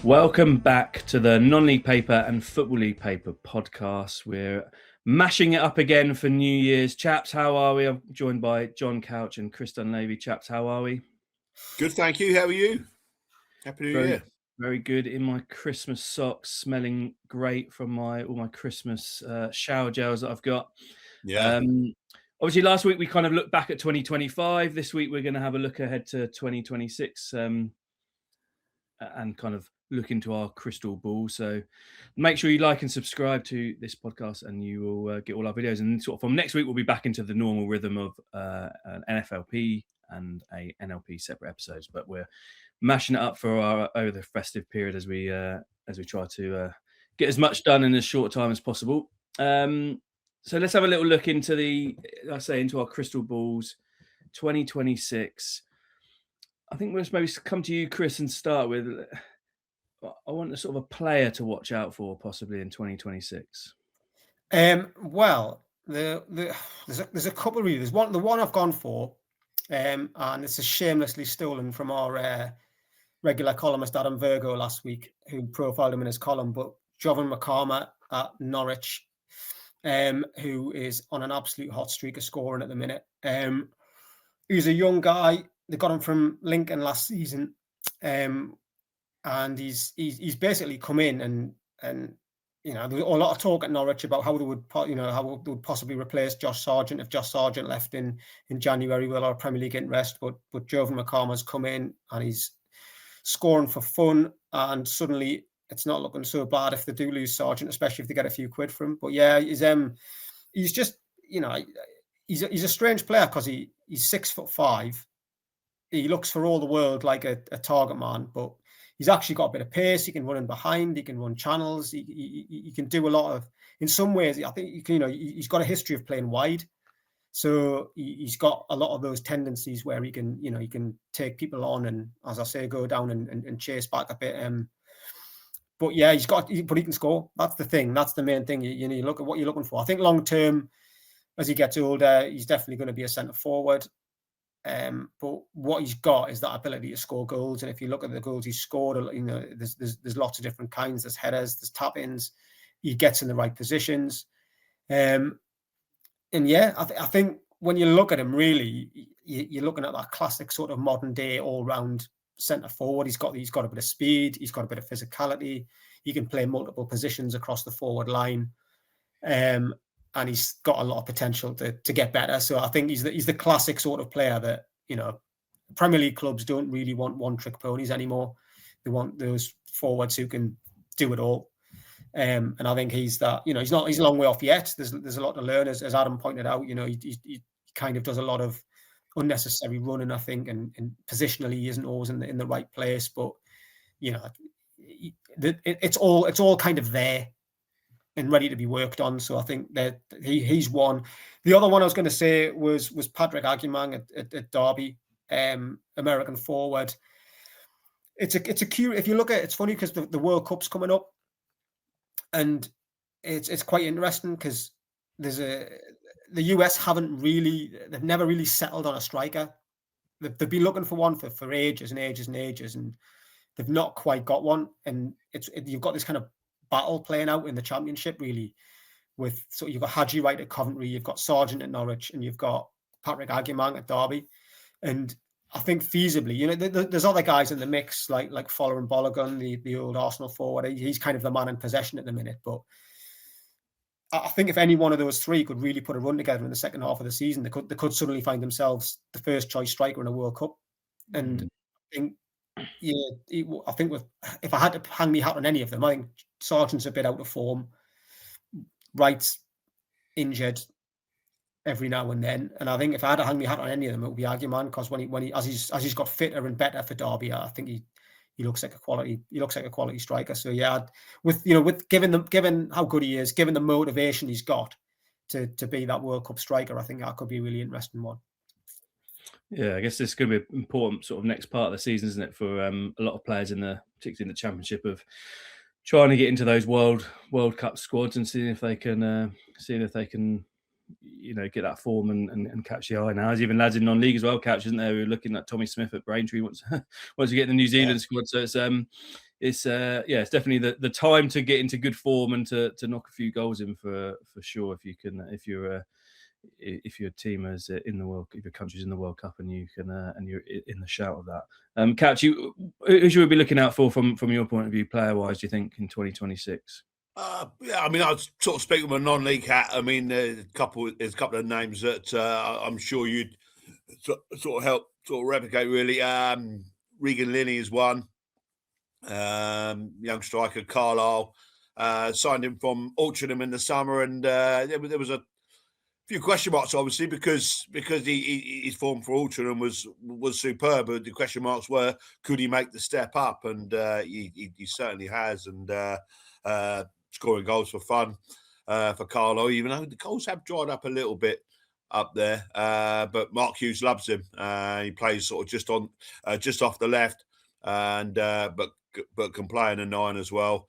Welcome back to the Non-League Paper and Football League Paper podcast. We're mashing it up again for New Year's. Chaps, how are we? I'm joined by John Couch and Chris Dunlavy. Chaps, how are we? Good, thank you. How are you? Happy New Year. Very good. In my Christmas socks, smelling great from all my Christmas shower gels that I've got. Yeah. Obviously, last week we kind of looked back at 2025. This week we're going to have a look ahead to 2026 and kind of look into our crystal ball. So make sure you like and subscribe to this podcast and you will get all our videos. And sort of from next week, we'll be back into the normal rhythm of an NFLP and a NLP separate episodes. But we're mashing it up for our over the festive period as we try to get as much done in as short time as possible. So let's have a little look into into our crystal balls 2026. I think we'll maybe come to you, Chris, and start with, I want a sort of a player to watch out for possibly in 2026. Well, there's a couple really. There's the one I've gone for, and it's a shamelessly stolen from our regular columnist Adam Virgo last week, who profiled him in his column. But Jovan Makama at Norwich, who is on an absolute hot streak of scoring at the minute. He's a young guy. They got him from Lincoln last season, and he's basically come in and there was a lot of talk at Norwich about how they would possibly replace Josh Sargent if Josh Sargent left in January with our Premier League interest. But Jovan Makama's come in and he's scoring for fun, and suddenly it's not looking so bad if they do lose Sargent, especially if they get a few quid from him. But yeah, he's just he's a strange player because he's 6'5". He looks for all the world like a target man, but he's actually got a bit of pace. He can run in behind. He can run channels. He can do a lot of. In some ways, I think he's got a history of playing wide, so he's got a lot of those tendencies where he can take people on and, as I say, go down and chase back a bit. But yeah, but he can score. That's the thing. That's the main thing. You look at what you're looking for. I think long term, as he gets older, he's definitely going to be a centre forward. But what he's got is that ability to score goals. And if you look at the goals he's scored, there's lots of different kinds. There's headers, there's tap-ins. He gets in the right positions. And yeah, I think when you look at him, really, you're looking at that classic sort of modern day all-round centre forward. He's got a bit of speed. He's got a bit of physicality. He can play multiple positions across the forward line. And he's got a lot of potential to get better. So I think he's the classic sort of player that, Premier League clubs don't really want one-trick ponies anymore. They want those forwards who can do it all. And I think he's that. He's a long way off yet. There's a lot to learn, as Adam pointed out. He kind of does a lot of unnecessary running, I think, and positionally he isn't always in the right place. But it's all kind of there and ready to be worked on. So I think that he's one. The other one I was going to say was Patrick Agyemang at Derby, American forward. It's a cute. If you look at it's funny because the World Cup's coming up, and it's quite interesting because the US they've never really settled on a striker. They've been looking for one for ages and ages and ages, and they've not quite got one. And you've got this kind of battle playing out in the Championship, really, you've got Hadji Wright at Coventry, you've got Sargent at Norwich, and you've got Patrick Agyemang at Derby. And I think feasibly, there's other guys in the mix like Fowler and Balogun, the old Arsenal forward. He's kind of the man in possession at the minute. But I think if any one of those three could really put a run together in the second half of the season, they could suddenly find themselves the first choice striker in a World Cup. And I think if I had to hang my hat on any of them, I think Sargent's a bit out of form. Wright's injured every now and then, and I think if I had to hang my hat on any of them, it would be Agyemang, because when he as he's got fitter and better for Derby, I think he looks like a quality striker. So yeah, with given how good he is, given the motivation he's got to be that World Cup striker, I think that could be a really interesting one. Yeah, I guess this is going to be an important sort of next part of the season, isn't it, for a lot of players particularly in the Championship, of trying to get into those World Cup squads and seeing if they can get that form and catch the eye. Now, there's even lads in non-league as well, Couch, isn't there? We're looking at Tommy Smith at Braintree wants to get in the New Zealand squad. So it's it's definitely the time to get into good form and to knock a few goals in for sure. If you can, if your team is in the world, if your country's in the World Cup and you can and you're in the shout of that. Catch, who should we be looking out for from your point of view, player wise? Do you think in 2026? Yeah, I mean, I was sort of speaking with a non-league hat. I mean, there's a couple of names that I'm sure you'd sort of help sort of replicate. Really, Regan Linney is one. Young striker Carlisle signed him from Altrincham in the summer, and there was a few question marks, obviously, because his form for Altrincham was superb. But the question marks were, could he make the step up? And he certainly has, and scoring goals for fun for Carlo, even though the goals have dried up a little bit up there. But Mark Hughes loves him. He plays sort of just off the left, and but can play in a 9 as well.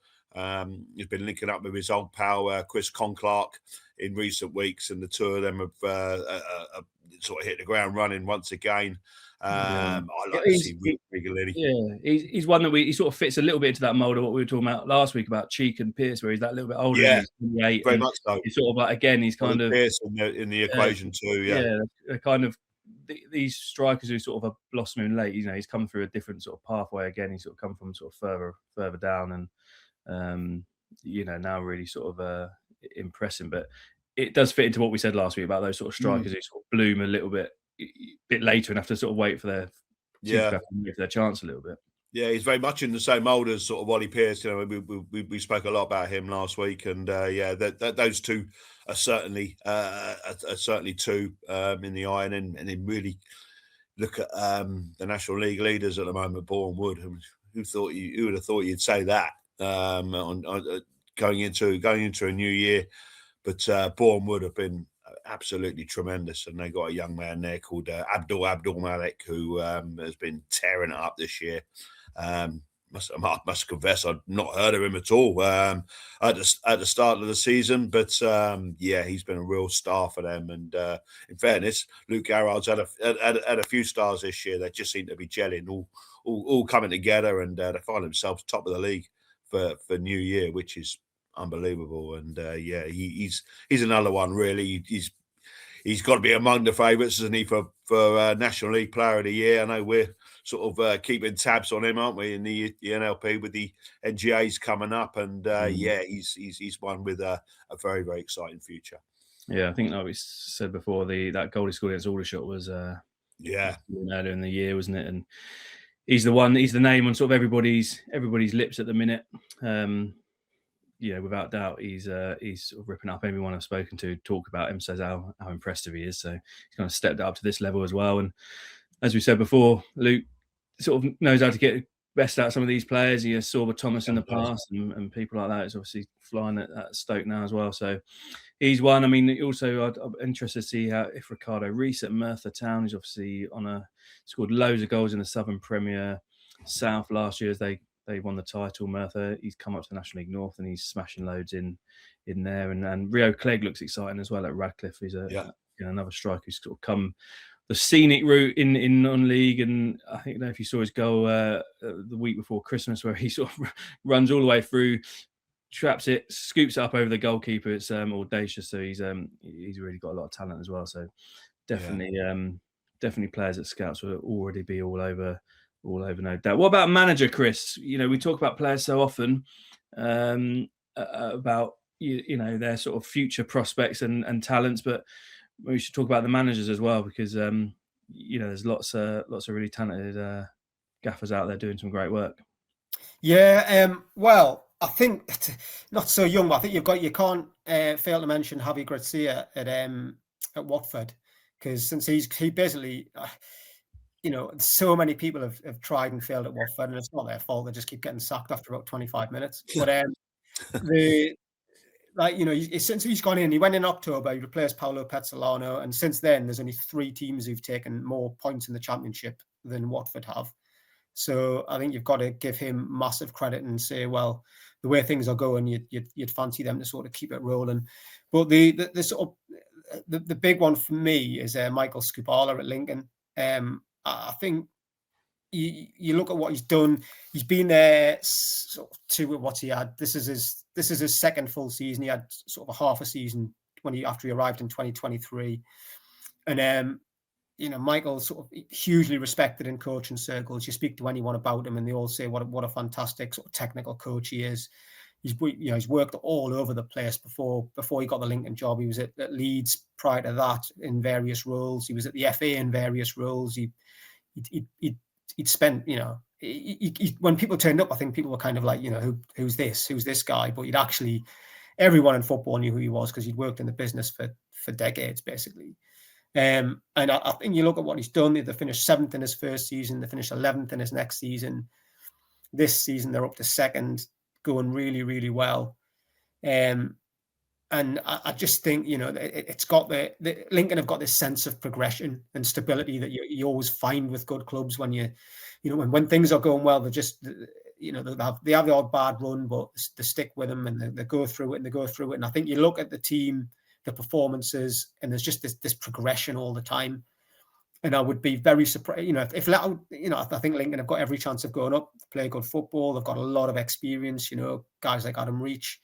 He's been linking up with his old pal Chris Conclark in recent weeks, and the two of them have sort of hit the ground running once again. I like to see regularly. Yeah, he's one that he sort of fits a little bit into that mold of what we were talking about last week about Cheek and Pierce, where he's that little bit older. Yeah, and he's 28, very much so. He's sort of like, again, he's kind of Pierce in the equation too. Yeah, kind of these strikers who sort of are blossoming late. You know, he's come through a different sort of pathway again. He's sort of come from sort of further down, and now really sort of impressing. But it does fit into what we said last week about those sort of strikers who sort of bloom a little bit later and have to sort of wait for their chance a little bit. Yeah, he's very much in the same mould as sort of Ollie Pierce. You know, we spoke a lot about him last week, and those two are certainly two in the eye, and then really look at the National League leaders at the moment, Boreham Wood. Who would have thought you'd say that on going into a new year? But Boreham Wood have been absolutely tremendous, and they got a young man there called Abdul Malik, who has been tearing it up this year. I must confess, I'd not heard of him at all at the start of the season, but he's been a real star for them. And in fairness, Luke Garrard's had a few stars this year. They just seem to be gelling, all coming together, and they find themselves top of the league for New Year, which is unbelievable. And he's another one, really. He's got to be among the favourites, isn't he, for National League Player of the Year? I know we're sort of keeping tabs on him, aren't we, in the NLP with the NGAs coming up, and he's one with a very, very exciting future. Yeah, I think like we said before, that goal he scored against Aldershot was earlier in the year, wasn't it? And he's the name on sort of everybody's lips at the minute. Without doubt, he's sort of ripping up everyone I've spoken to talk about him, says how impressive he is. So he's kind of stepped up to this level as well. And as we said before, Luke sort of knows how to get best out of some of these players. He saw with Thomas in the past and people like that. He's obviously flying at Stoke now as well. So he's one. I mean, also I'm interested to see if Ricardo Rees at Merthyr Town, who's obviously scored loads of goals in the Southern Premier South last year as they won the title. Merthyr, he's come up to the National League North and he's smashing loads in there. And Rio Clegg looks exciting as well at Radcliffe. He's another striker who's sort of come the scenic route in non-league. And I think if you saw his goal the week before Christmas, where he sort of runs all the way through, traps it, scoops it up over the goalkeeper. It's audacious. So he's really got a lot of talent as well. So definitely players at Scouts will already be all over, no doubt. What about manager, Chris? We talk about players so often about their sort of future prospects and talents, but we should talk about the managers as well, because there's lots of really talented gaffers out there doing some great work. Yeah, well, I think not so young, but I think you can't fail to mention Javi Gracia at Watford, because since he basically. So many people have tried and failed at Watford, and it's not their fault. They just keep getting sacked after about 25 minutes. But since he's gone in, he went in October, he replaced Paolo Pezzolano, and since then there's only 3 teams who've taken more points in the Championship than Watford have. So I think you've got to give him massive credit and say, well, the way things are going, you'd fancy them to sort of keep it rolling. But the sort of the big one for me is Michael Scubala at Lincoln. I think you look at what he's done. He's been there sort of what's he had. This is his second full season. He had sort of a half a season after he arrived in 2023, and Michael's sort of hugely respected in coaching circles. You speak to anyone about him, and they all say what a fantastic sort of technical coach he is. He's worked all over the place before he got the Lincoln job. He was at Leeds prior to that in various roles. He was at the FA in various roles. He'd spent, when people turned up, I think people were kind of like, who's this guy? But everyone in football knew who he was because he'd worked in the business for decades, basically. And I think you look at what he's done. They finished 7th in his first season. They finished 11th in his next season. This season, they're up to 2nd, going really, really well. And I just think, it's got the Lincoln have got this sense of progression and stability that you always find with good clubs when when things are going well, they just, they have the odd bad run, but they stick with them and they go through it. And I think you look at the team, the performances, and there's just this progression all the time. And I would be very surprised, I think Lincoln have got every chance of going up, play good football. They've got a lot of experience, guys like Adam Reach,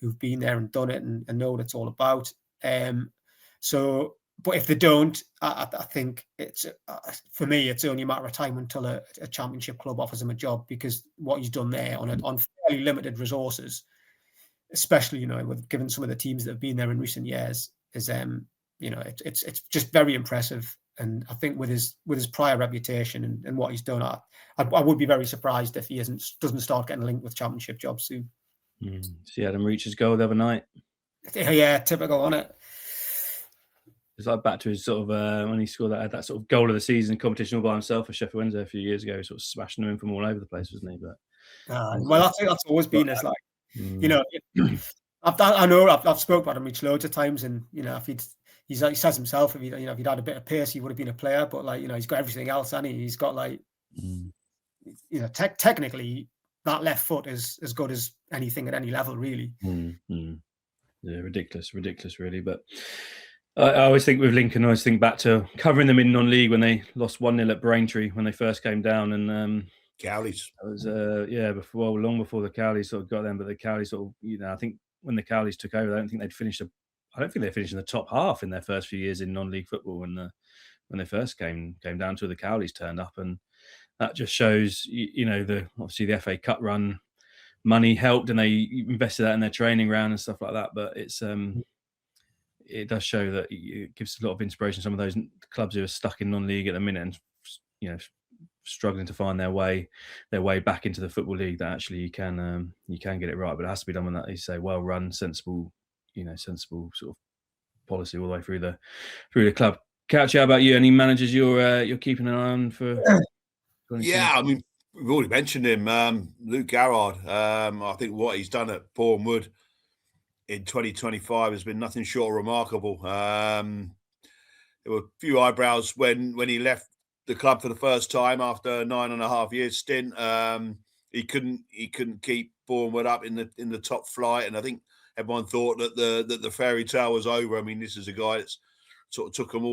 who've been there and done it and know what it's all about. But if they don't, I think it's for me, it's only a matter of time until a championship club offers him a job, because what he's done there on fairly limited resources, especially given some of the teams that have been there in recent years, is it's just very impressive. And I think with his prior reputation and what he's done, I would be very surprised if he doesn't start getting linked with championship jobs soon. See Adam Reach's goal the other night. Yeah, typical, on it. It's like back to his sort of when he scored that sort of goal of the season competition all by himself for Sheffield Wednesday a few years ago, sort of smashing them in from all over the place, wasn't he? But well, I think that's always been his, like, I know I've spoken about him Reach loads of times, and if he says himself, if he'd had a bit of pace, he would have been a player. But he's got everything else, and he's got technically that left foot is as good as anything at any level, really. Yeah, ridiculous, really. But I always think with Lincoln, I always think back to covering them in non-league when they lost 1-0 at Braintree when they first came down, and Cowleys. It was long before the Cowleys sort of got them, but the Cowleys sort of, I think when the Cowleys took over, I don't think they finished in the top half in their first few years in non-league football when they first came down to the Cowleys turned up, and that just shows obviously the FA Cup run money helped, and they invested that in their training ground and stuff like that. But it does show that it gives a lot of inspiration. Some of those clubs who are stuck in non-league at the minute and struggling to find their way back into the football league, that actually you can get it right, but it has to be done with that, you say, well run, sensible sort of policy all the way through the club. Couch, how about you? Any managers you're keeping an eye on for? Yeah, I mean, we've already mentioned him, Luke Garrard. I think what he's done at Boreham Wood in 2025 has been nothing short of remarkable. There were a few eyebrows when he left the club for the first time after a 9.5 years stint. He couldn't keep Boreham Wood up in the top flight, and I think everyone thought that the fairy tale was over. I mean, this is a guy that's sort of took them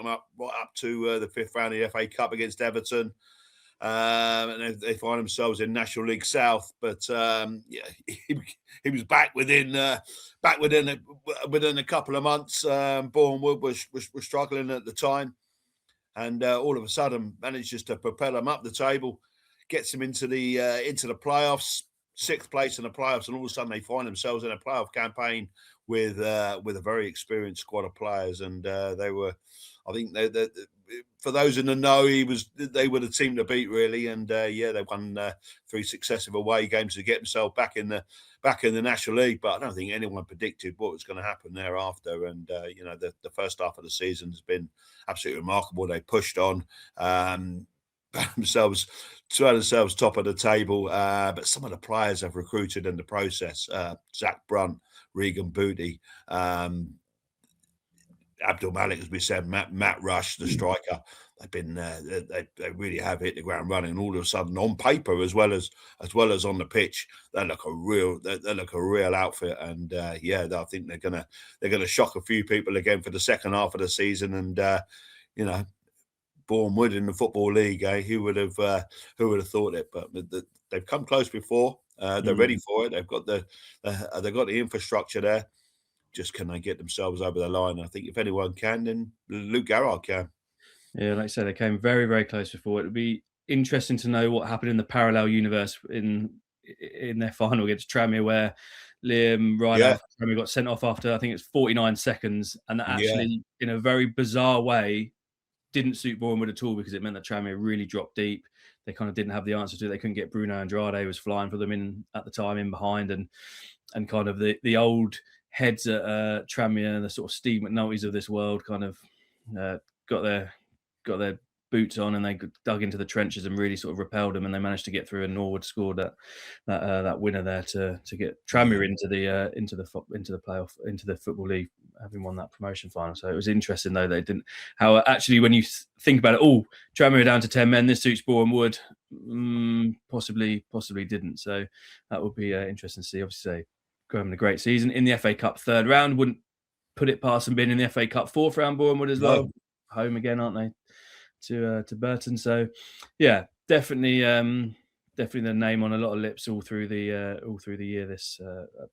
up right up to the 5th round of the FA Cup against Everton. And they find themselves in National League South, but he was back within a couple of months. Boreham Wood was struggling at the time, and all of a sudden manages to propel them up the table, gets them into the playoffs, 6th place in the playoffs, and all of a sudden they find themselves in a playoff campaign with a very experienced squad of players, and they were, I think, for those in the know, they were the team to beat, really, and they won 3 successive away games to get themselves back in the National League. But I don't think anyone predicted what was going to happen thereafter. And the first half of the season has been absolutely remarkable. They pushed on, found themselves top of the table, but some of the players have recruited in the process. Zach Brunt, Regan Booty, Abdul Malik, as we said, Matt Rush, the striker. They've been they really have hit the ground running, and all of a sudden, on paper as well as on the pitch, they look a real outfit. And I think they're gonna shock a few people again for the second half of the season. And Boreham Wood in the Football League. Who would have thought it? But they've come close before. They're ready for it. They've got the infrastructure there. Just can they get themselves over the line? I think if anyone can, then Luke Garrard can. Yeah, like I said, they came very, very close before. It would be interesting to know what happened in the parallel universe in their final against Tranmere, where Liam Rydell Tranmere got sent off after, I think it's 49 seconds, and that actually, in a very bizarre way, didn't suit Boreham Wood at all, because it meant that Tranmere really dropped deep. They kind of didn't have the answer to it. They couldn't get Bruno Andrade, was flying for them at the time in behind, and kind of the old heads at Tranmere, the sort of Steve McNulty's of this world, kind of got their boots on, and they dug into the trenches and really sort of repelled them, and they managed to get through, and Norwood scored that winner there to get Tranmere into the playoff, into the Football League, having won that promotion final. So it was interesting, though, they didn't, how actually when you think about it, Tranmere are down to 10 men, this suits Boreham Wood, possibly didn't. So that would be interesting to see. Obviously, having a great season in the FA Cup third round, wouldn't put it past them being in the FA Cup fourth round. Boreham Wood as well, home again, aren't they, to Burton? So yeah, definitely the name on a lot of lips all through the year, this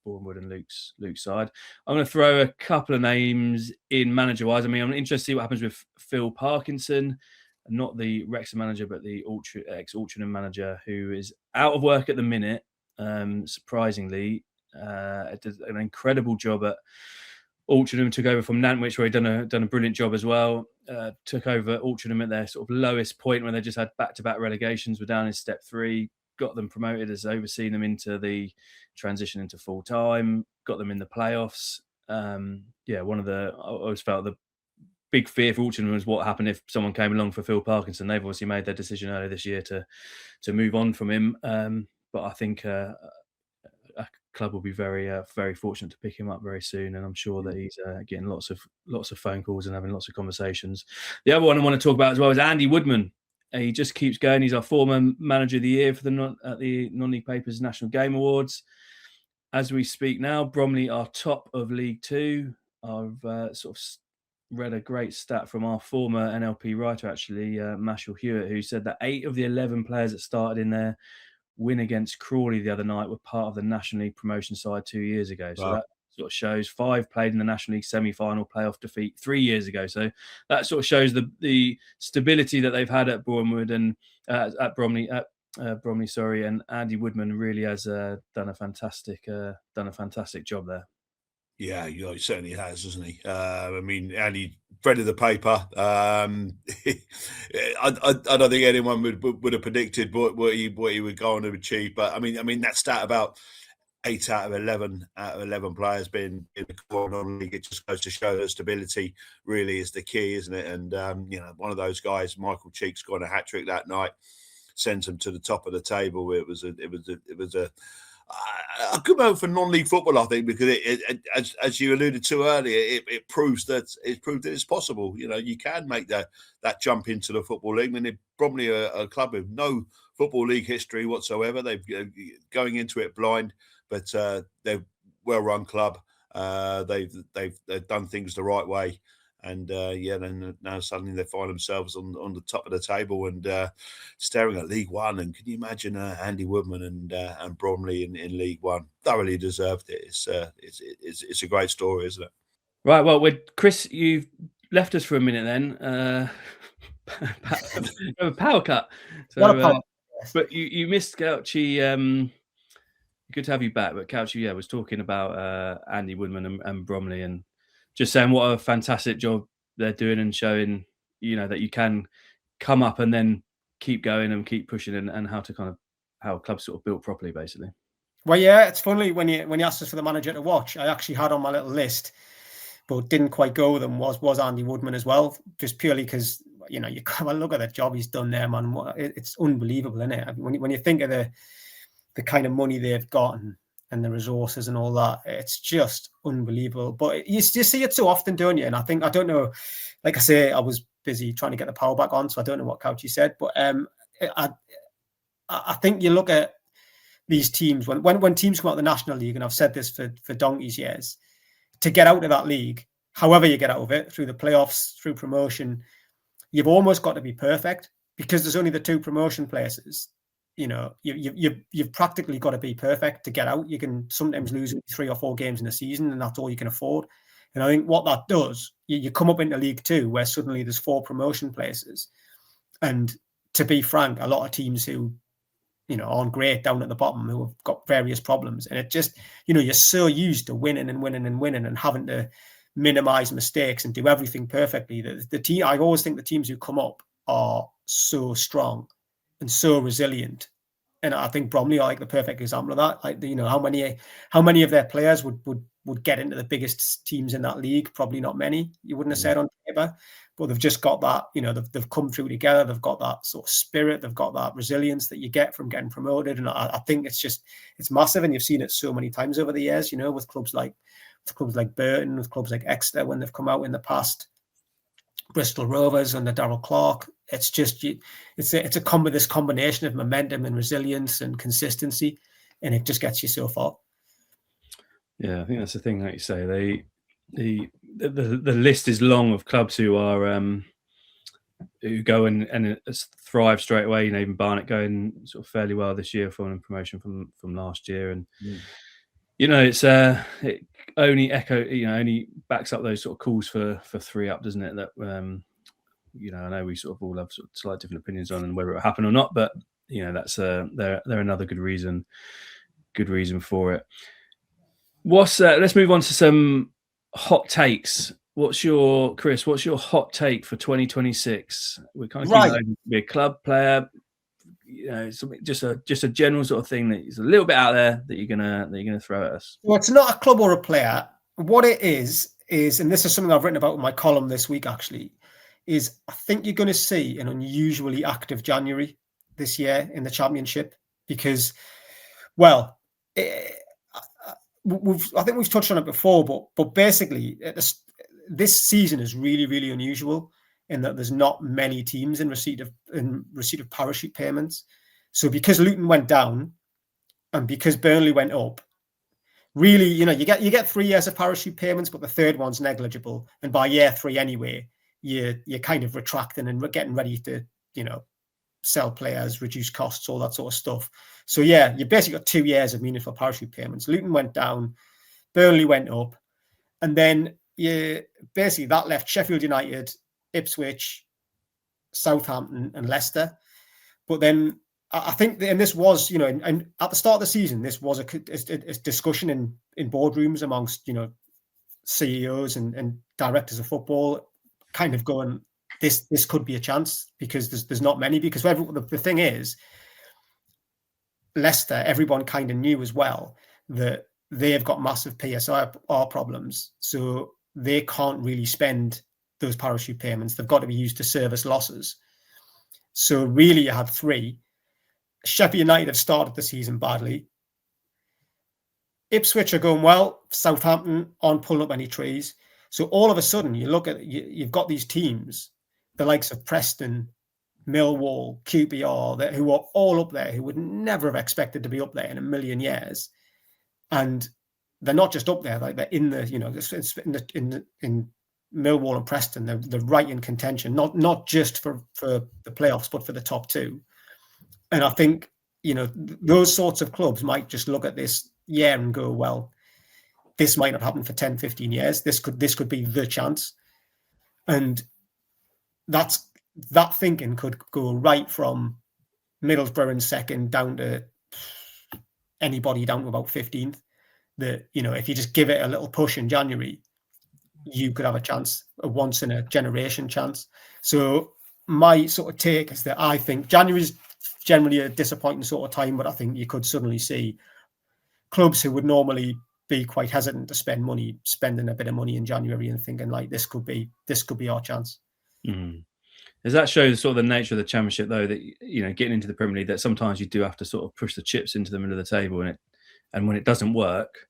Boreham Wood and Luke's side. I'm going to throw a couple of names in manager wise. I mean, I'm interested to see what happens with Phil Parkinson, not the Wrexham manager, but the ex-Altrincham manager, who is out of work at the minute. Surprisingly, did an incredible job at Altrincham, took over from Nantwich, where he'd done a brilliant job as well. Took over Altrincham at their sort of lowest point, when they just had back-to-back relegations, were down in step 3, got them promoted, as overseeing them into the transition into full-time, got them in the playoffs. I always felt the big fear for Altrincham was what happened if someone came along for Phil Parkinson. They've obviously made their decision earlier this year to move on from him. But I think a club will be very very fortunate to pick him up very soon, and I'm sure that he's getting lots of phone calls and having lots of conversations. The other one I want to talk about as well is Andy Woodman. He just keeps going. He's our former manager of the year for at the Non-League Papers National Game Awards. As we speak now, Bromley are top of League 2. I've sort of read a great stat from our former NLP writer, actually, Mashal Hewitt, who said that 8 of the 11 players that started in their win against Crawley the other night were part of the National League promotion side 2 years ago. So that sort of shows 5 played in the National League semi-final playoff defeat 3 years ago. So that sort of shows the stability that they've had at Boreham Wood and at Bromley, and Andy Woodman really has done a fantastic job there. Yeah, he certainly has, hasn't he? I mean, Andy, bread of the paper. I don't think anyone would have predicted what he would go on to achieve. But I mean that stat about 8 out of 11 players being in the core non-league, it just goes to show that stability really is the key, isn't it? And one of those guys, Michael Cheek, scored a hat trick that night, sent him to the top of the table. It was a good moment for non-league football, I think, because as you alluded to earlier, it proves that it's possible. You can make that jump into the Football League. I mean, Bromley are a club with no Football League history whatsoever. They've going into it blind, but they're a well-run club. They've done things the right way. And then now suddenly they find themselves on the top of the table and staring at League One. And can you imagine Andy Woodman and Bromley in League One? Thoroughly deserved it. It's a great story, isn't it? Right. Well, Chris, you've left us for a minute then. Power cut. So, but you missed Couchy. Good to have you back. But Couchy, was talking about Andy Woodman and Bromley, and just saying what a fantastic job they're doing, and showing, that you can come up and then keep going and keep pushing, and how a club's sort of built properly, basically. Well, yeah, it's funny when you asked us for the manager to watch, I actually had on my little list, but didn't quite go with them, was Andy Woodman as well, just purely because, you come and look at the job he's done there, man. It's unbelievable, isn't it? When you think of the kind of money they've got and the resources and all that, it's just unbelievable. But you see it so often, don't you? And I don't know, like I say, I was busy trying to get the power back on, so I don't know what Couchy said. But I think you look at these teams, when teams come out of the National League, and I've said this for donkey's years, to get out of that league, however you get out of it, through the playoffs, through promotion, you've almost got to be perfect because there's only the 2 promotion places. You know, you've practically got to be perfect to get out. You can sometimes lose 3 or 4 games in a season, and that's all you can afford. And I think what that does, you come up into League 2 where suddenly there's 4 promotion places. And to be frank, a lot of teams who, you know, aren't great down at the bottom, who have got various problems. And it just, you know, you're so used to winning and having to minimize mistakes and do everything perfectly. The team, I always think the teams who come up are so strong and so resilient. And I think Bromley are like the perfect example of that. Like, you know, how many of their players would get into the biggest teams in that league? Probably not many. You wouldn't have said on paper, but they've just got that, you know, they've come through together. They've got that sort of spirit. They've got that resilience that you get from getting promoted. And I think it's massive. And you've seen it so many times over the years, you know, with clubs like Burton, with clubs like Exeter when they've come out in the past, Bristol Rovers under Darryl Clark. It's just, it's this combination of momentum and resilience and consistency, and it just gets you so far. Yeah, I think that's the thing, like you say. The list is long of clubs who are who go and thrive straight away. You know, even Barnet going sort of fairly well this year, following promotion from last year, and you know, it only backs up those sort of calls for 3 up, doesn't it? That you know, I know we sort of all have sort of slightly different opinions on whether it will happen or not, but you know, that's they're another good reason for it. Let's move on to some hot takes. What's your hot take for 2026? We're kind of Right. to be a club player, you know, something just a general sort of thing that is a little bit out there that you're gonna throw at us. Well, it's not a club or a player. What it is, and this is something I've written about in my column this week, actually, is I think you're going to see an unusually active January this year in the Championship because, well, I think we've touched on it before, but basically this season is really, really unusual in that there's not many teams in receipt of parachute payments. So because Luton went down and because Burnley went up, really, you know, you get 3 years of parachute payments, but the third one's negligible. And by year 3 anyway, you're kind of retracting and getting ready to, you know, sell players, reduce costs, all that sort of stuff. So yeah, you basically got 2 years of meaningful parachute payments. Luton went down, Burnley went up, and then basically that left Sheffield United, Ipswich, Southampton, and Leicester. But then I think, and this was, you know, and at the start of the season, this was a discussion in boardrooms amongst, you know, CEOs and directors of football, kind of going, this could be a chance because there's not many. Because the thing is, Leicester, everyone kind of knew as well that they've got massive PSR problems, so they can't really spend those parachute payments. They've got to be used to service losses. So really, you had 3. Sheffield United have started the season badly. Ipswich are going well. Southampton aren't pulling up any trees. So all of a sudden, you look at you've got these teams, the likes of Preston, Millwall, QPR, who are all up there, who would never have expected to be up there in a million years, and they're not just up there; like they're in the, you know, in Millwall and Preston, they're right in contention, not just for the playoffs, but for the top 2. And I think, you know, those sorts of clubs might just look at this year and go, well, this might not happen for 10, 15 years. This could be the chance. And that thinking could go right from Middlesbrough in second down to anybody down to about 15th. That, you know, if you just give it a little push in January, you could have a chance, a once in a generation chance. So my sort of take is that I think January is generally a disappointing sort of time, but I think you could suddenly see clubs who would normally be quite hesitant to spending a bit of money in January and thinking like this could be our chance. Does that show sort of the nature of the Championship, though, that, you know, getting into the Premier League, that sometimes you do have to sort of push the chips into the middle of the table, and when it doesn't work,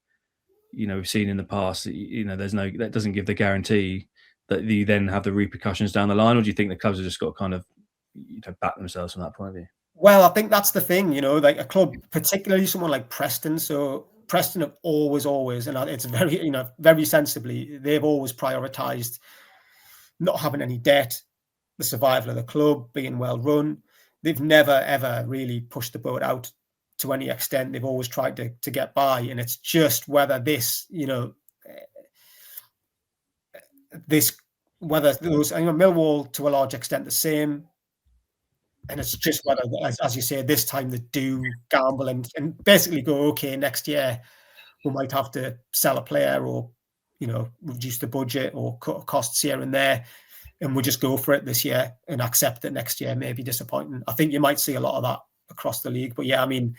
you know, we've seen in the past, you know, that doesn't give the guarantee that you then have the repercussions down the line, or do you think the clubs have just got to kind of, you know, back themselves from that point of view? Well, I think that's the thing, you know, like a club, particularly someone like Preston. So Preston have always, and it's very, you know, very sensibly, they've always prioritised not having any debt. the survival of the club, being well run. They've never, ever really pushed the boat out to any extent. They've always tried to get by. And it's just whether this, whether those, Millwall to a large extent the same. And it's just whether, as you say, this time they do gamble and basically go, okay, next year we might have to sell a player or, reduce the budget or cut costs here and there. And we'll just go for it this year and accept that next year may be disappointing. I think you might see a lot of that across the league. But yeah, I mean,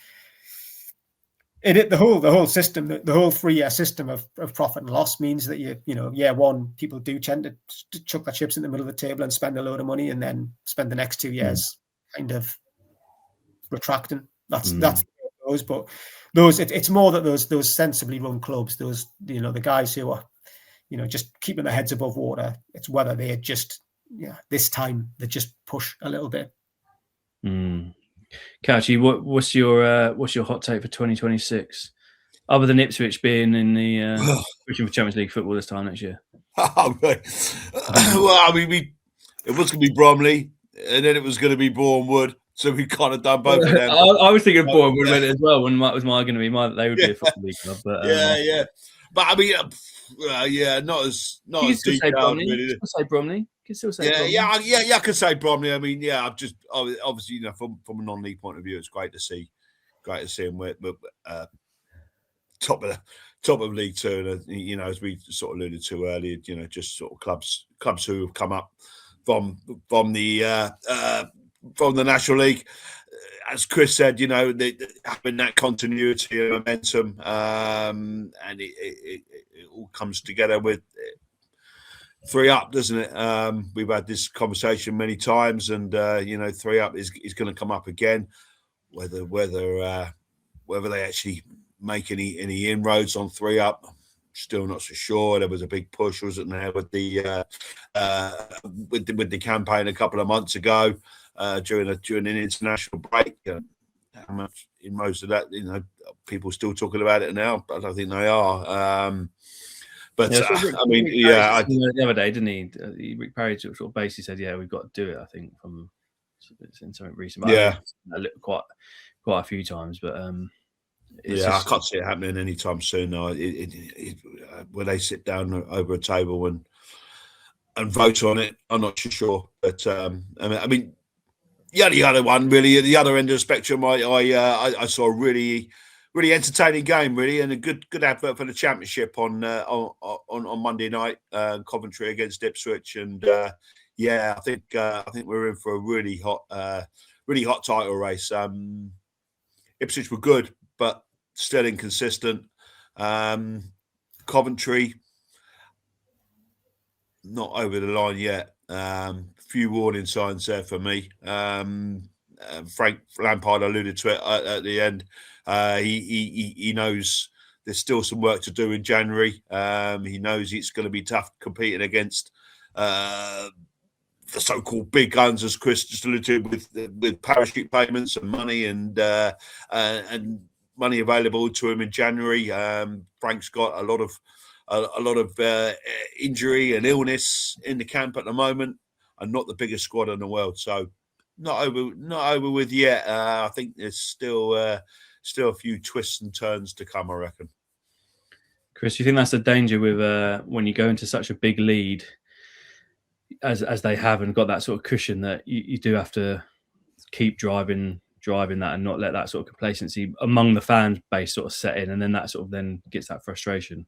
the whole system, the whole 3-year system of profit and loss means that year one, people do tend to chuck their chips in the middle of the table and spend a load of money, and then spend the next 2 years kind of retracting. That's the way it goes. But it's more that those sensibly run clubs, those the guys who are just keeping their heads above water. It's whether they just this time they just push a little bit. Couchy, what's your hot take for 2026? Other than Ipswich being in the pushing for Champions League football this time next year. Well, I mean, it was going to be Bromley, and then it was going to be Boreham Wood. So we kind of done both of them. I was thinking Boreham Wood as well. When was going to be they would be a football league club. But yeah. But I mean, not as detailed. You can say Bromley. You can still say Bromley. I could say Bromley. I mean, I've just obviously from a non-league point of view, it's great to see him with top of League Two, and as we sort of alluded to earlier, just sort of clubs who have come up from the National League. As Chris said, having that continuity and momentum, and it all comes together with 3 Up, doesn't it? We've had this conversation many times, and 3 Up is going to come up again. Whether they actually make any inroads on 3 Up, still not so sure. There was a big push, wasn't there, with the campaign a couple of months ago. During an international break, how much in most of that, people still talking about it now, but I don't think they are. I mean, the other day, didn't he? Rick Parry sort of basically said, "Yeah, we've got to do it." I think from in something recent, quite a few times, but I can't see it happening anytime soon. Though, when they sit down over a table and vote on it, I'm not too sure. But I mean. The other one, really, at the other end of the spectrum, I saw a really, really entertaining game, really, and a good advert for the Championship on Monday night, Coventry against Ipswich, and I think we're in for a really hot title race. Ipswich were good, but still inconsistent. Coventry not over the line yet. Few warning signs there for me. Frank Lampard alluded to it at the end. He knows there's still some work to do in January. He knows it's going to be tough competing against the so-called big guns, as Chris just alluded to, with parachute payments and money and money available to him in January. Frank's got a lot of injury and illness in the camp at the moment, and not the biggest squad in the world. So not over with yet. I think there's still a few twists and turns to come, I reckon. Chris, you think that's the danger with when you go into such a big lead as they have and got that sort of cushion, that you do have to keep driving that and not let that sort of complacency among the fan base sort of set in, and then that sort of then gets that frustration?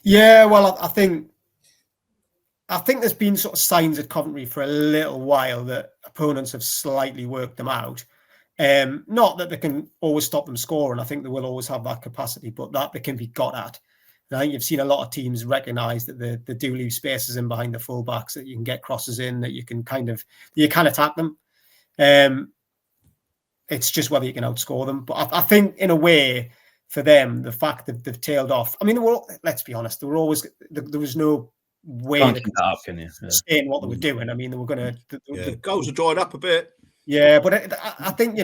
Yeah, well, I think there's been sort of signs at Coventry for a little while that opponents have slightly worked them out. Not that they can always stop them scoring. I think they will always have that capacity, but that they can be got at. And I think you've seen a lot of teams recognise that they do leave spaces in behind the fullbacks, that you can get crosses in, that you can attack them. It's just whether you can outscore them. But I think in a way, for them, the fact that they've tailed off. I mean, let's be honest, there was no way they could sustain what they were doing. I mean, they were going to. The goals are dried up a bit. Yeah, but I think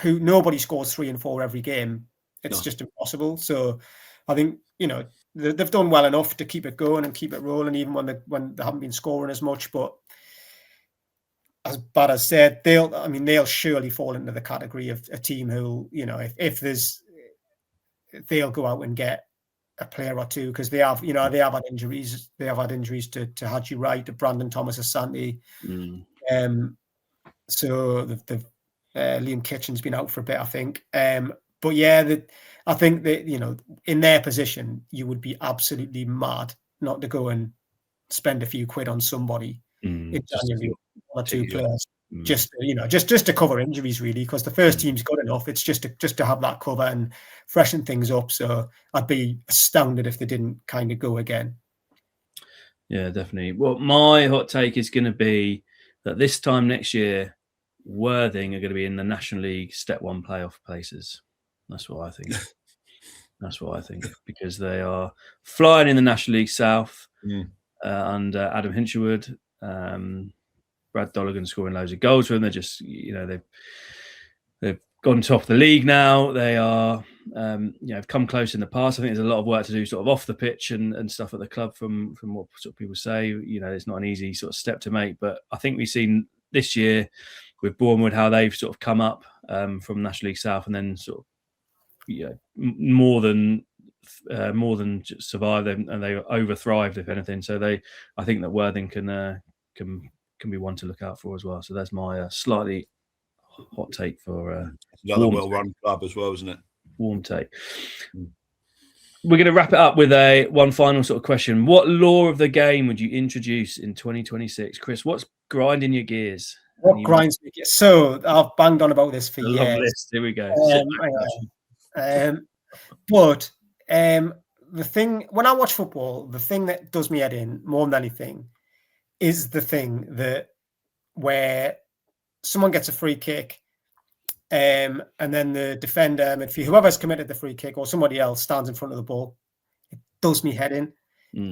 nobody scores 3 and 4 every game. It's just impossible. So I think they've done well enough to keep it going and keep it rolling, even when they haven't been scoring as much. But as bad as said, they'll surely fall into the category of a team who, you know, if they'll go out and get a player or two, because they have had injuries. They have had injuries to Haji Wright, to Brandon Thomas Asante. So the Liam Kitchen's been out for a bit, I think. But yeah, I think that, you know, in their position, you would be absolutely mad not to go and spend a few quid on somebody in January, one or two players, just to cover injuries, really, because the first team's good enough. It's just to have that cover and freshen things up. So I'd be astounded if they didn't kind of go again. Yeah, definitely. Well, my hot take is going to be that this time next year, Worthing are going to be in the National League Step 1 playoff places. That's what I think. That's what I think, because they are flying in the National League South under Adam Hinshelwood. Brad Dolligan scoring loads of goals for them. They're just, you know, they've gone top of the league now. They are, have come close in the past. I think there's a lot of work to do sort of off the pitch and stuff at the club from what sort of people say. You know, it's not an easy sort of step to make, but I think we've seen this year with Bournemouth how they've sort of come up from National League South and then sort of, you know, more than just survive them, and they over thrived, if anything. So I think that Worthing can be one to look out for as well. So that's my slightly hot take for another well-run club as well, isn't it? Warm take. We're going to wrap it up with one final sort of question. What law of the game would you introduce in 2026, Chris? What's grinding your gears? What grinds me? So I've banged on about this for years. List. Here we go. But the thing, when I watch football, the thing that does me head in more than anything is the thing where someone gets a free kick, and then the defender, midfield, whoever's committed the free kick or somebody else stands in front of the ball. It does me head in.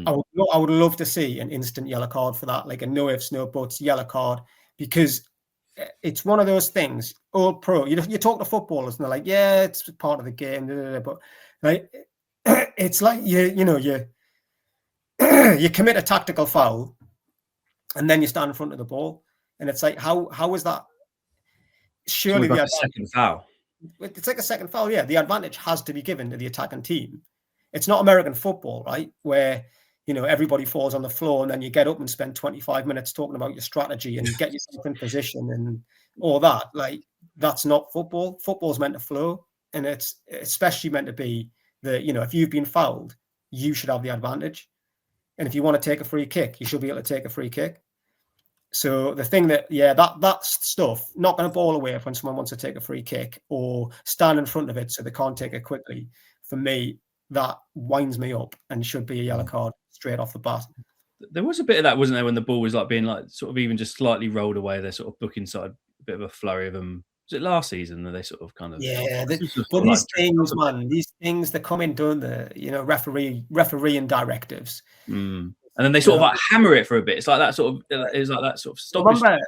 I would love to see an instant yellow card for that, like a no ifs, no buts yellow card, because it's one of those things. Old pro, you talk to footballers and they're like, yeah, it's part of the game, but like it's like you commit a tactical foul and then you stand in front of the ball, and it's like how is that? Surely the second foul. It's like a second foul. Yeah, the advantage has to be given to the attacking team. It's not American football, right? Where, you know, everybody falls on the floor and then you get up and spend 25 minutes talking about your strategy and get yourself in position and all that. Like, that's not football. Football's meant to flow, and it's especially meant to be that, you know, if you've been fouled, you should have the advantage. And if you want to take a free kick, you should be able to take a free kick. So the thing that stuff, knocking a ball away when someone wants to take a free kick or stand in front of it so they can't take it quickly, for me, that winds me up and should be a yellow card straight off the bat. There was a bit of that, wasn't there, when the ball was like being like sort of even just slightly rolled away. They're sort of booking side, a bit of a flurry of them. Was it last season that they sort of kind of these things that come in, don't they? You know, referee and directives. And then they sort of like hammer it for a bit. It's like that sort of. It's like that sort of stoppage. Remember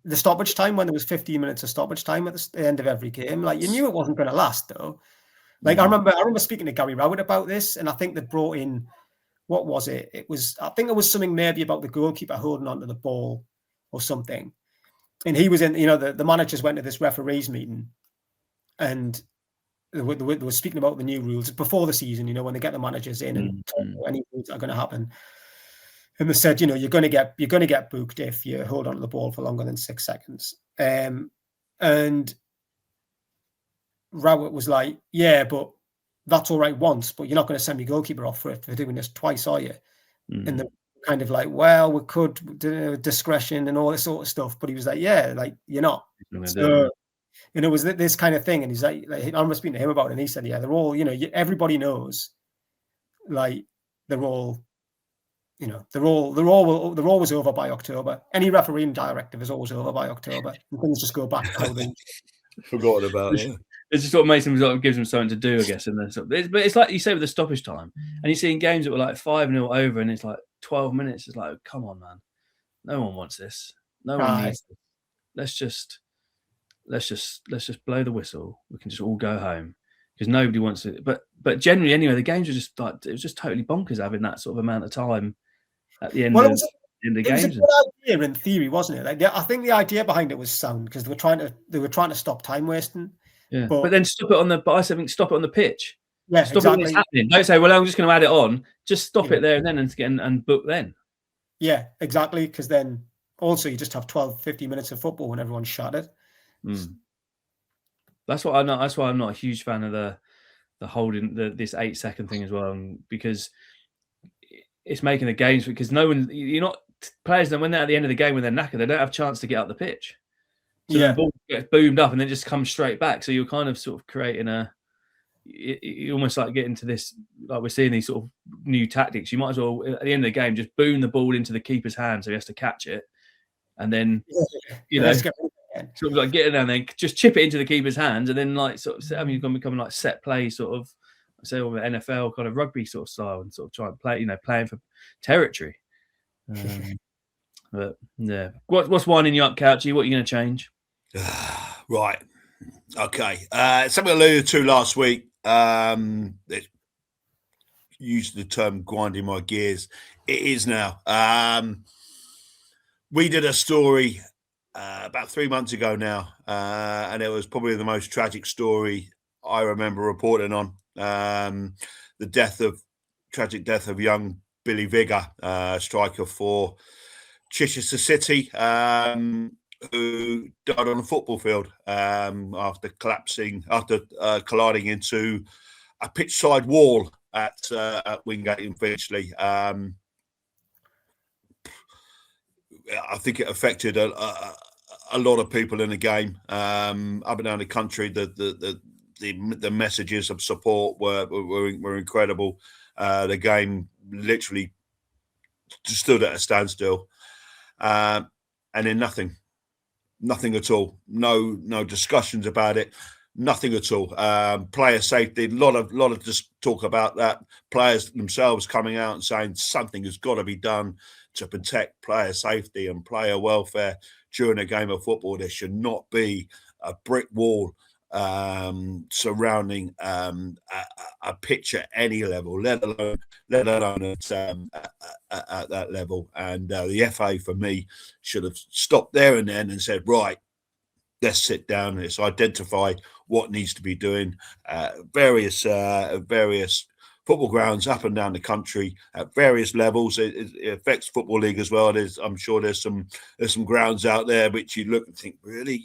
the stoppage time when there was 15 minutes of stoppage time at the end of every game? Like, you knew it wasn't going to last, though. Like, I remember speaking to Gary Rowett about this, and I think they brought in, what was it? I think it was something maybe about the goalkeeper holding onto the ball or something. And he was in, you know, the managers went to this referees meeting, and they were speaking about the new rules before the season, you know, when they get the managers in and talk about any rules that are going to happen. And they said, you know, you're going to get booked if you hold on to the ball for longer than 6 seconds. And Rowett was like, yeah, but that's all right once, but you're not going to send your goalkeeper off for doing this twice, are you? And they're kind of like, well, we could do discretion and all this sort of stuff. But he was like, yeah, like, you're not. So, and it was this kind of thing. And he's like I remember speaking to him about it, and he said, yeah, they're all, you know, everybody knows, like, they're all, you know, they're always over by October. Any refereeing directive is always over by October. And things just go back to how they forgotten about it. It just sort of makes them, sort of gives them something to do, I guess. And then but it's like you say with the stoppage time, and you're seeing games that were like 5-0 over, and it's like 12 minutes. It's like, oh, come on, man, no one wants this. No one needs this. Let's just blow the whistle. We can just all go home because nobody wants it. But generally, anyway, the games are just like, it was just totally bonkers having that sort of amount of time at the end. in the It was a games. good idea in theory, wasn't it? Like, I think the idea behind it was sound because they were trying to stop time wasting. Yeah, but then stop it on the. But I think stop it on the pitch. Yeah, Stop it when exactly. it's happening. Don't say, "Well, I'm just going to add it on." Just stop Yeah. it there and then, and book then. Yeah, exactly. Because then also you just have 12, 15 minutes of football when everyone's shattered. That's what I know. That's why I'm not a huge fan of the holding this 8-second thing as well, because it's making the games, because you're not players. Then when they're at the end of the game, when they're knackered, they don't have a chance to get up the pitch. So the ball gets boomed up and then just comes straight back. So you're kind of sort of creating you almost like getting to this, like we're seeing these sort of new tactics. You might as well at the end of the game just boom the ball into the keeper's hand so he has to catch it, and then sort of like get it down, then just chip it into the keeper's hands, and then like sort of you're going to become like set play sort of, say, or NFL kind of rugby sort of style, and sort of try and play, playing for territory. But yeah, what's winding you up, Couchy? What are you going to change? Right. Okay. Something I alluded to last week. Used the term grinding my gears. It is now. We did a story about 3 months ago now, and it was probably the most tragic story I remember reporting on. The tragic death of young Billy Vigor, striker for Chichester City, who died on a football field after colliding into a pitch-side wall at Wingate in Finchley. I think it affected a lot of people in the game up and down the country. The messages of support were incredible. The game literally stood at a standstill, and then nothing at all. No discussions about it. Nothing at all. Player safety. A lot of just talk about that. Players themselves coming out and saying something has got to be done to protect player safety and player welfare during a game of football. There should not be a brick wall surrounding a pitch at any level, let alone at that level. And the FA, for me, should have stopped there and then and said, right, let's sit down, let's identify what needs to be doing. Various football grounds up and down the country at various levels. It affects Football League as well. I'm sure there's some grounds out there which you look and think, really,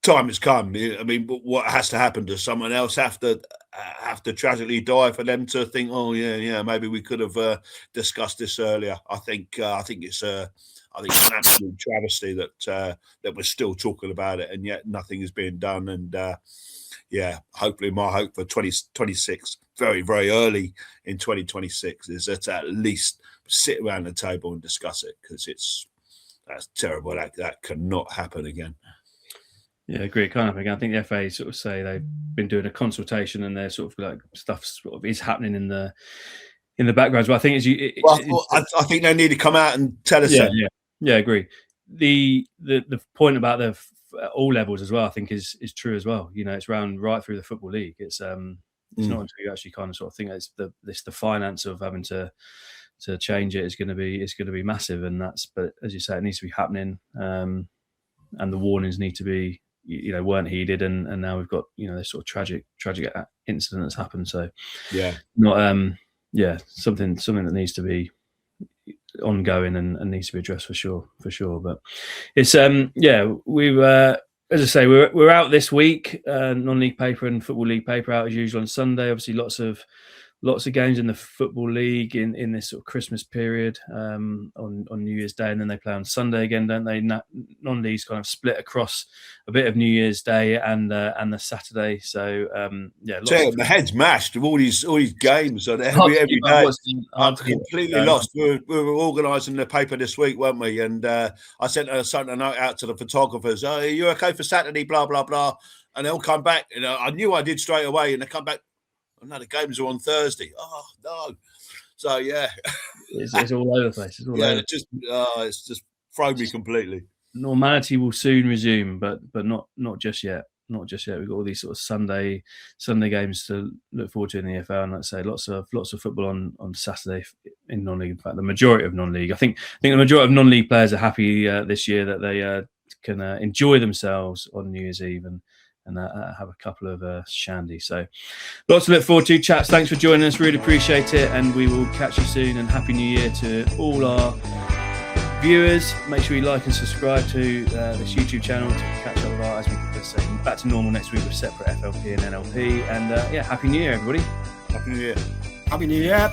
time has come. I mean, what has to happen to someone else have to tragically die for them to think, oh yeah, maybe we could have discussed this earlier. I think it's an absolute travesty that we're still talking about it, and yet nothing is being done. And hopefully, my hope for 2026, very very early in 2026, is that at least sit around the table and discuss it, because that's terrible. That cannot happen again. Yeah, I agree. It can't happen again. I think the FA sort of say they've been doing a consultation, and they're sort of like stuff sort of is happening in the background. But I think I think they need to come out and tell us. Yeah, I agree. The point about the all levels as well, I think is true as well. It's around right through the Football League. It's not until you actually kind of sort of think it's the finance of having to change it is going to be massive, and but as you say, it needs to be happening, and the warnings need to be weren't heeded, and now we've got this sort of tragic incident that's happened. So not something that needs to be ongoing and needs to be addressed for sure. But it's we've as I say, we're out this week, non-league paper and Football League paper out as usual on Sunday. Obviously lots of games in the Football League in this sort of Christmas period, on New Year's Day, and then they play on Sunday again, don't they? Non-leagues kind of split across a bit of New Year's Day and the Saturday. So my head's mashed with all these games on every day. I'm completely lost. We were organising the paper this week, weren't we? And I sent a note out to the photographers. Oh, are you okay for Saturday? Blah blah blah. And they'll come back. I knew I did straight away, and they come back. No, the games are on Thursday. Oh no! So it's all over the place. It's just thrown me completely. Normality will soon resume, but not just yet. not just yet. We've got all these sort of Sunday games to look forward to in the EFL, and let's say lots of football on Saturday in non-league. In fact, the majority of non-league. I think the majority of non-league players are happy this year that they can enjoy themselves on New Year's Eve and have a couple of shandy. So lots to look forward to. Chaps, thanks for joining us. Really appreciate it, and we will catch you soon. And Happy New Year to all our viewers. Make sure you like and subscribe to this YouTube channel to catch up with our, as we say, back to normal next week with separate FLP and NLP. And Happy New Year, everybody. Happy New Year. Happy New Year.